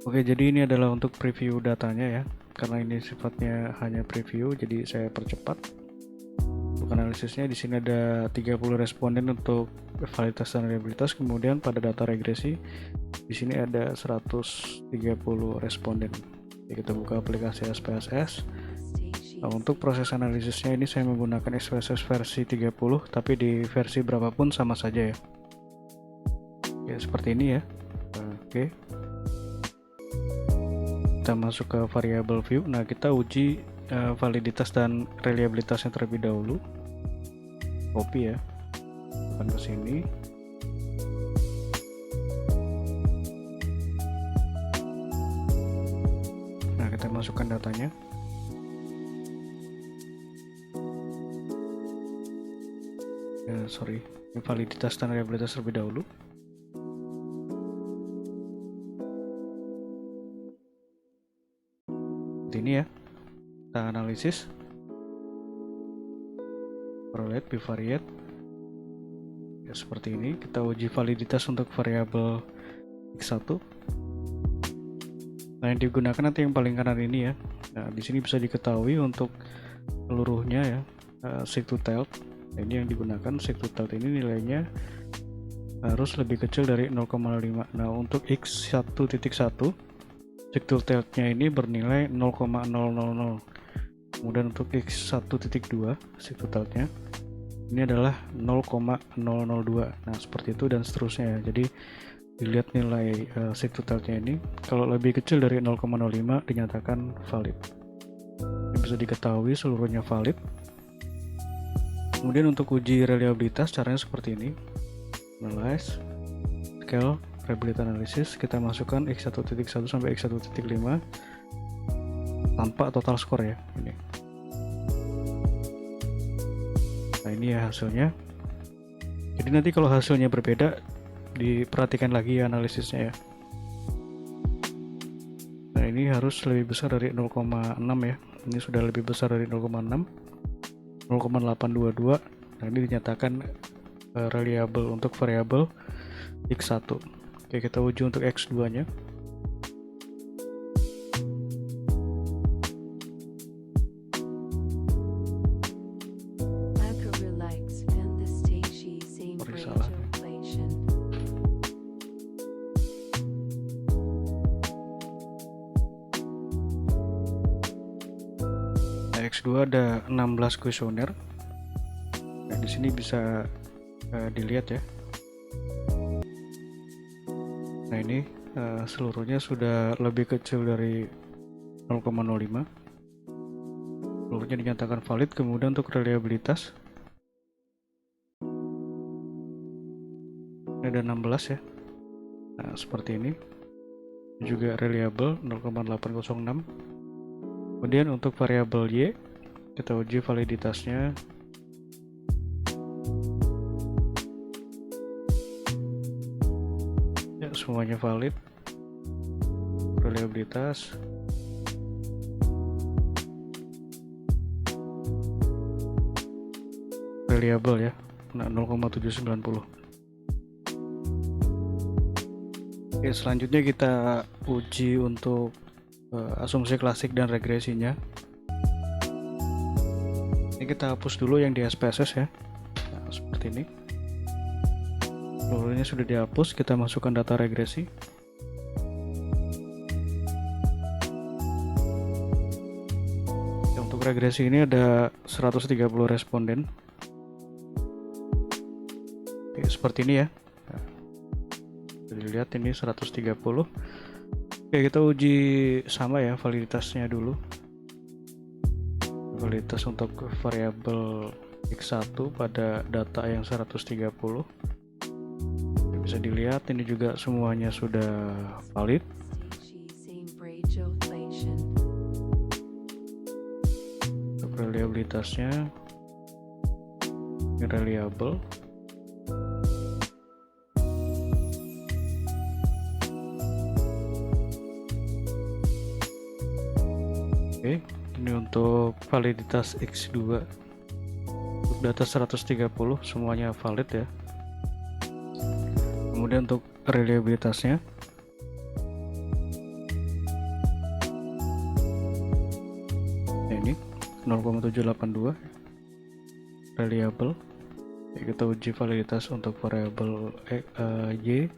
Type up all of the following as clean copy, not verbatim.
Oke, jadi ini adalah untuk preview datanya ya. Karena ini sifatnya hanya preview, jadi saya percepat. Untuk analisisnya di sini ada 30 responden untuk validitas dan reliabilitas, kemudian pada data regresi di sini ada 130 responden. Jadi kita buka aplikasi SPSS. Nah, untuk proses analisisnya ini saya menggunakan SPSS versi 30, tapi di versi berapapun sama saja ya. Oke, seperti ini ya. Oke. Kita masuk ke variable view. Nah, kita uji validitas dan reliabilitasnya terlebih dahulu. Copy ya, akan ke sini. Nah, kita masukkan datanya. Sorry, validitas dan reliabilitas terlebih dahulu. Ini ya, kita analisis. Correlate, bivariate. Ya, seperti ini. Kita uji validitas untuk variabel x1. Nah, yang digunakan nanti yang paling kanan ini ya. Nah, di sini bisa diketahui untuk seluruhnya ya, seek to tilt. Nah, ini yang digunakan seek to tilt ini nilainya harus lebih kecil dari 0,5. Nah, untuk x1.1 seek to tilt-nya ini bernilai 0,000. Kemudian untuk x1.2 seek to tilt-nya ini adalah 0,002. Nah, seperti itu dan seterusnya ya. Jadi dilihat nilai seek to tilt-nya ini, kalau lebih kecil dari 0,05 dinyatakan valid. Ini bisa diketahui seluruhnya valid. Kemudian untuk uji reliabilitas caranya seperti ini. Analyze, scale, reliability analysis, kita masukkan x1.1 sampai x1.5 tanpa total score ya ini. Nah, ini ya hasilnya. Jadi nanti kalau hasilnya berbeda diperhatikan lagi ya analisisnya ya. Nah, ini harus lebih besar dari 0,6 ya. Ini sudah lebih besar dari 0,6, 0,822. Nah, ini dinyatakan reliable untuk variabel x1. Oke, kita uji untuk x2 nya. Salah. Nah, x2 ada 16 kuesioner. Nah, di sini bisa dilihat ya. Nah, ini seluruhnya sudah lebih kecil dari 0,05. Seluruhnya dinyatakan valid. Kemudian untuk reliabilitas ini ada 16 ya. Nah, seperti ini. Juga reliable 0,806. Kemudian untuk variabel y kita uji validitasnya. Ya, semuanya valid. Reliabilitas reliable ya. Nah, 0,790. Oke, selanjutnya kita uji untuk asumsi klasik dan regresinya. Ini kita hapus dulu yang di SPSS ya. Nah, seperti ini. Seluruhnya sudah dihapus, kita masukkan data regresi. Untuk regresi ini ada 130 responden. Oke, seperti ini ya. Nah, dilihat ini 130. Oke, kita uji sama ya validitasnya dulu. Validitas untuk variabel x1 pada data yang 130. Bisa dilihat ini juga semuanya sudah valid. Untuk reliabilitasnya reliable. Oke, ini untuk validitas x2 untuk data 130 semuanya valid ya. Kemudian untuk reliabilitasnya 0,782 reliable. Kita uji validitas untuk variabel Y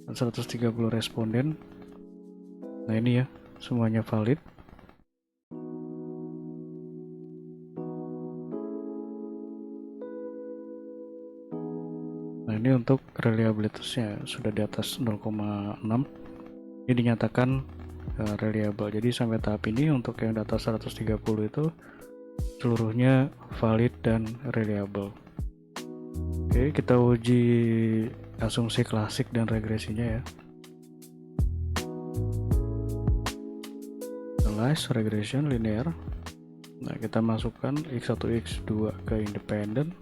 130 responden. Nah ini ya, semuanya valid. Nah ini untuk reliabilitasnya sudah di atas 0,6. Ini dinyatakan reliable. Jadi sampai tahap ini untuk yang di atas 130 itu seluruhnya valid dan reliable. Oke, kita uji asumsi klasik dan regresinya ya. Analyze regression linear. Nah, kita masukkan X1, X2 ke independen,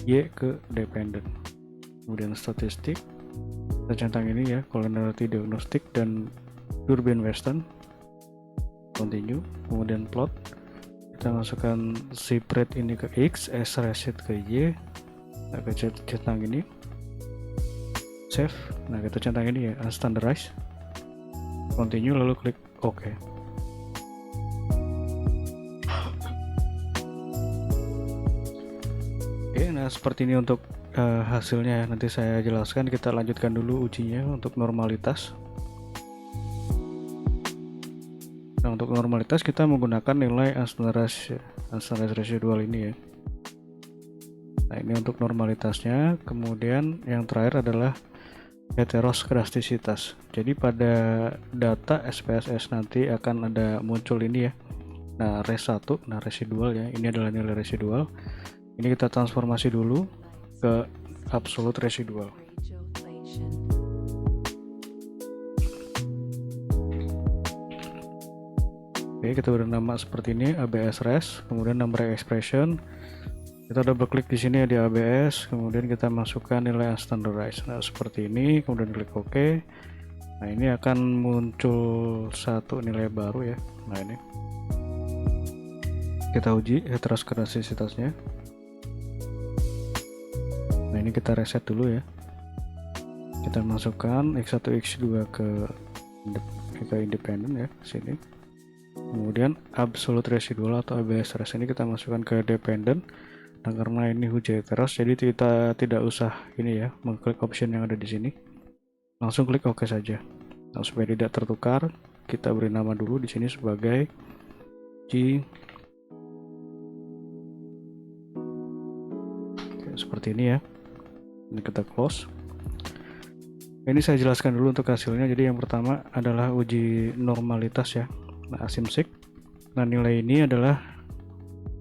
Y ke dependen. Kemudian statistik. Kita centang ini ya, collinearity diagnostic dan Durbin-Weston. Continue. Kemudian plot. Kita masukkan zip rate ini ke X, S reset ke Y. Nah, kita centang ini. Save. Nah, kita centang ini ya, unstandardized. Continue lalu klik OK. Oke, nah seperti ini untuk hasilnya ya. Nanti saya jelaskan. Kita lanjutkan dulu ujinya untuk normalitas. Nah, untuk normalitas kita menggunakan nilai unstandardized residual ini ya. Nah, ini untuk normalitasnya. Kemudian yang terakhir adalah heteroskedastisitas. Jadi pada data SPSS nanti akan ada muncul ini ya. Nah, res1, nah residual ya. Ini adalah nilai residual. Ini kita transformasi dulu ke absolute residual. Oke, kita beri nama seperti ini, ABS res, kemudian number expression. Kita double klik di sini ya di ABS, kemudian kita masukkan nilai unstandardized. Nah, seperti ini, kemudian klik OK. Nah, ini akan muncul satu nilai baru ya. Nah, ini. Kita uji heteroskedastisitasnya. Nah, ini kita reset dulu ya. Kita masukkan X1, X2 ke independen ya, sini. Kemudian absolute residual atau ABS res ini kita masukkan ke dependen. Nah, karena ini uji heteros, jadi kita tidak usah ini ya, mengklik option yang ada di sini. Langsung klik OK saja. Nah, supaya tidak tertukar, kita beri nama dulu di sini sebagai G. Oke, seperti ini ya. Ini kita close. Ini saya jelaskan dulu untuk hasilnya. Jadi yang pertama adalah uji normalitas ya. Nah, asimsik. Nah, nilai ini adalah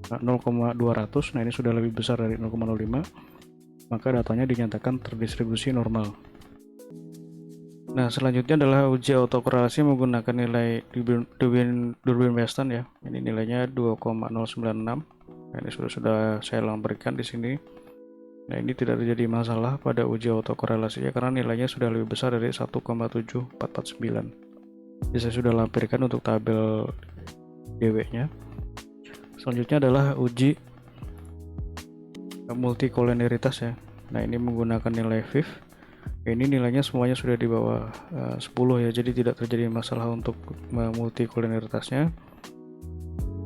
0,200. Nah, ini sudah lebih besar dari 0,05. Maka datanya dinyatakan terdistribusi normal. Nah, selanjutnya adalah uji autokorelasi menggunakan nilai Durbin-Weston ya. Ini nilainya 2,096. Nah, ini sudah saya berikan di sini. Nah, ini tidak terjadi masalah pada uji autokorelasinya karena nilainya sudah lebih besar dari 1,7449. Jadi saya sudah lampirkan untuk tabel DW-nya. Selanjutnya adalah uji multikoliniaritas ya. Nah, ini menggunakan nilai VIF. Ini nilainya semuanya sudah di bawah 10 ya, jadi tidak terjadi masalah untuk multikoliniaritasnya.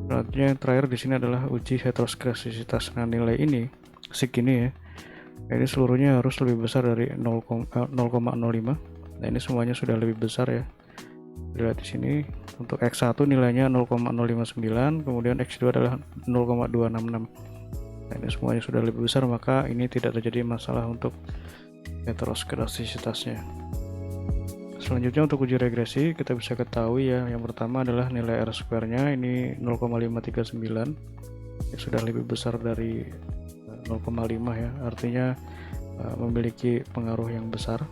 Selanjutnya yang terakhir di sini adalah uji heteroskedastisitas. Nah, nilai ini segini ya. Ini seluruhnya harus lebih besar dari 0,05. Nah, ini semuanya sudah lebih besar ya. Lihat di sini untuk X1 nilainya 0,059, kemudian X2 adalah 0,266. Nah, ini semuanya sudah lebih besar, maka ini tidak terjadi masalah untuk heteroskedastisitasnya. Selanjutnya untuk uji regresi kita bisa ketahui ya, yang pertama adalah nilai R-square-nya ini 0,539. Ini sudah lebih besar dari 0,5 ya, artinya memiliki pengaruh yang besar,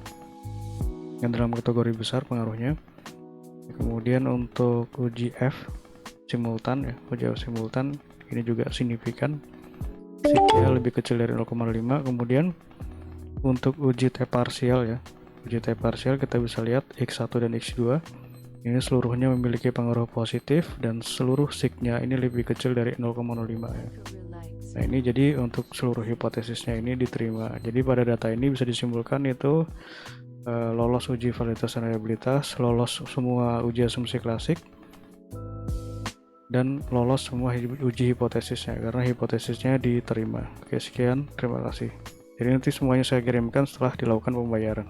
yang dalam kategori besar pengaruhnya. Kemudian untuk uji F simultan ya, uji F simultan ini juga signifikan, signya lebih kecil dari 0,5. Kemudian untuk uji T parsial ya, uji T parsial kita bisa lihat X1 dan X2 ini seluruhnya memiliki pengaruh positif dan seluruh signya ini lebih kecil dari 0,05 ya. Nah, ini jadi untuk seluruh hipotesisnya ini diterima. Jadi pada data ini bisa disimpulkan itu lolos uji validitas dan reliabilitas, lolos semua uji asumsi klasik, dan lolos semua uji hipotesisnya karena hipotesisnya diterima. Oke, sekian, terima kasih. Jadi nanti semuanya saya kirimkan setelah dilakukan pembayaran.